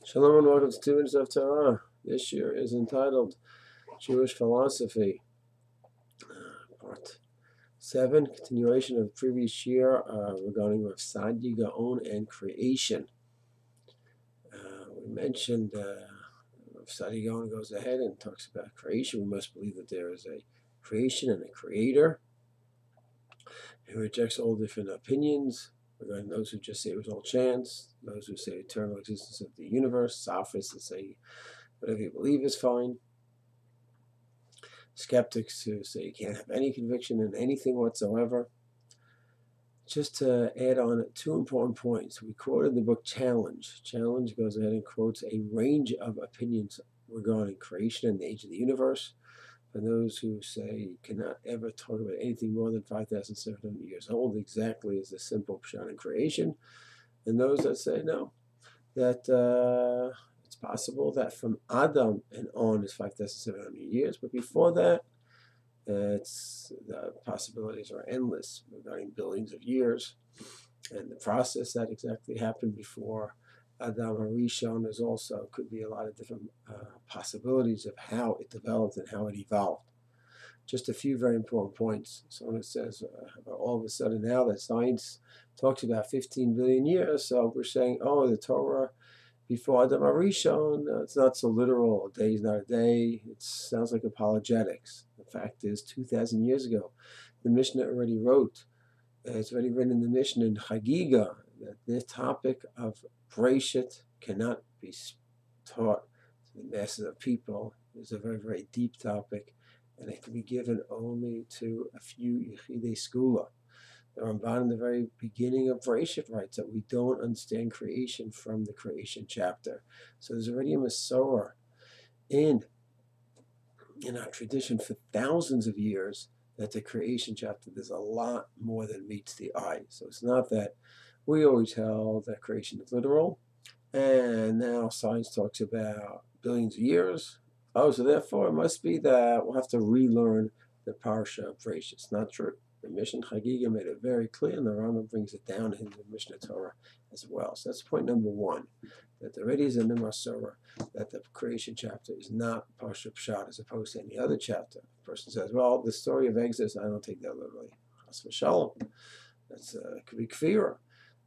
Shalom and welcome to 2 Minutes of Torah. This year is entitled Jewish Philosophy, Part 7, continuation of the previous year regarding with Saadya, Gaon, and creation. We mentioned Saadya Gaon goes ahead and talks about creation. We must believe that there is a creation and a creator. He rejects all different opinions regarding those who just say it was all chance, those who say eternal existence of the universe, sophists that say whatever you believe is fine, skeptics who say you can't have any conviction in anything whatsoever. Just to add on 2 important points, we quoted the book Challenge. Challenge goes ahead and quotes a range of opinions regarding creation and the age of the universe. For those who say you cannot ever talk about anything more than 5,700 years old, exactly as the simple pshat in creation. And those that say no, that it's possible that from Adam and on is 5,700 years, but before that, the possibilities are endless regarding billions of years. And the process that exactly happened before Adam Harishon is also could be a lot of different possibilities of how it developed and how it evolved. Just a few very important points. Someone says all of a sudden now that science talks about 15 billion years, so we're saying, oh, the Torah before Adam Harishon, it's not so literal. A day is not a day. It sounds like apologetics. The fact is, 2,000 years ago, the Mishnah already wrote, it's already written in the Mishnah in Chagiga, that the topic of Breshit cannot be taught to the masses of people. It's a very, very deep topic, and it can be given only to a few Yechidei Skula. The Ramban in the very beginning of Breshit writes that we don't understand creation from the creation chapter. So there's already a Masorah in our tradition for thousands of years that the creation chapter, there's a lot more than meets the eye. So it's not that we always held that creation is literal, and now science talks about billions of years. Oh, so therefore it must be that we'll have to relearn the Parsha of Breshit. It's not true. The Mishnah Chagiga made it very clear, and the Rambam brings it down in the Mishnah Torah as well. So that's point number one, that there already is in the Masorah that the creation chapter is not Parsha Pshat as opposed to any other chapter. The person says, well, the story of Exodus, I don't take that literally. Chas v'shalom. That's could be kfira.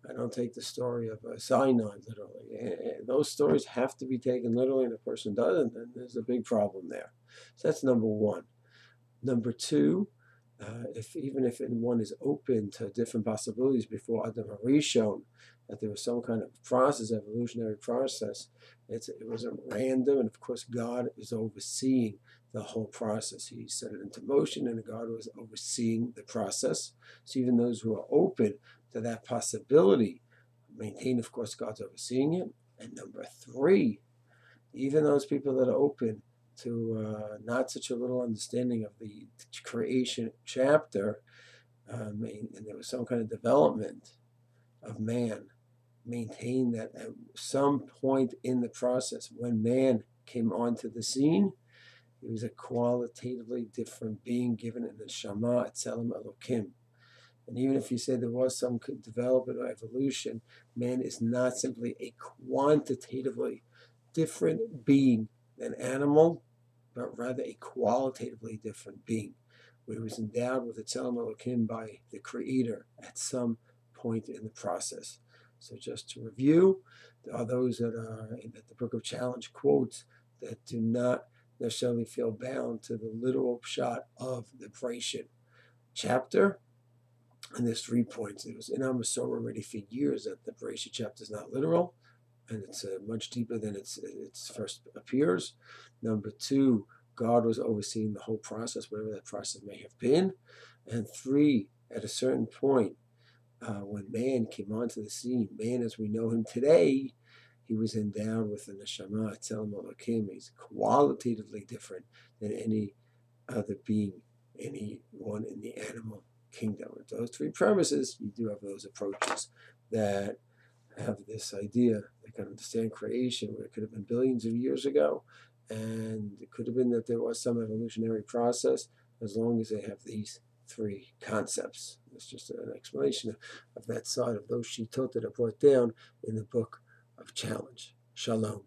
I don't take the story of Sinai literally. Those stories have to be taken literally, and if a person doesn't, then there's a big problem there. So that's number one. Number two, even if one is open to different possibilities before Adam Harishon, that there was some kind of process, evolutionary process, it wasn't random, and of course God is overseeing the whole process. He set it into motion, and God was overseeing the process. So even those who are open to that possibility maintain, of course, God's overseeing it. And number three, even those people that are open to not such a little understanding of the creation chapter, and there was some kind of development of man, maintain that at some point in the process, when man came onto the scene, he was a qualitatively different being given in the Shema Etzelem Elokim. And even if you say there was some development or evolution, man is not simply a quantitatively different being than animal, but rather a qualitatively different being, where he was endowed with Etzelem Elokim by the Creator at some point in the process. So just to review, there are those that the Book of Challenge quotes that do not necessarily feel bound to the literal pshat of the Breshit chapter. And there's 3 points. It was in our Masorah already for years that the Breshit chapter is not literal, and it's much deeper than it first appears. Number 2, God was overseeing the whole process, whatever that process may have been. And 3, at a certain point, when man came onto the scene, man as we know him today, he was endowed with the neshama, Etzelem Elokim. He's qualitatively different than any other being, anyone in the animal kingdom. With those 3 premises, you do have those approaches that have this idea, they can understand creation, where it could have been billions of years ago, and it could have been that there was some evolutionary process, as long as they have these 3 concepts. It's just an explanation of that side of those shitot that are brought down in the Book of Challenge. Shalom.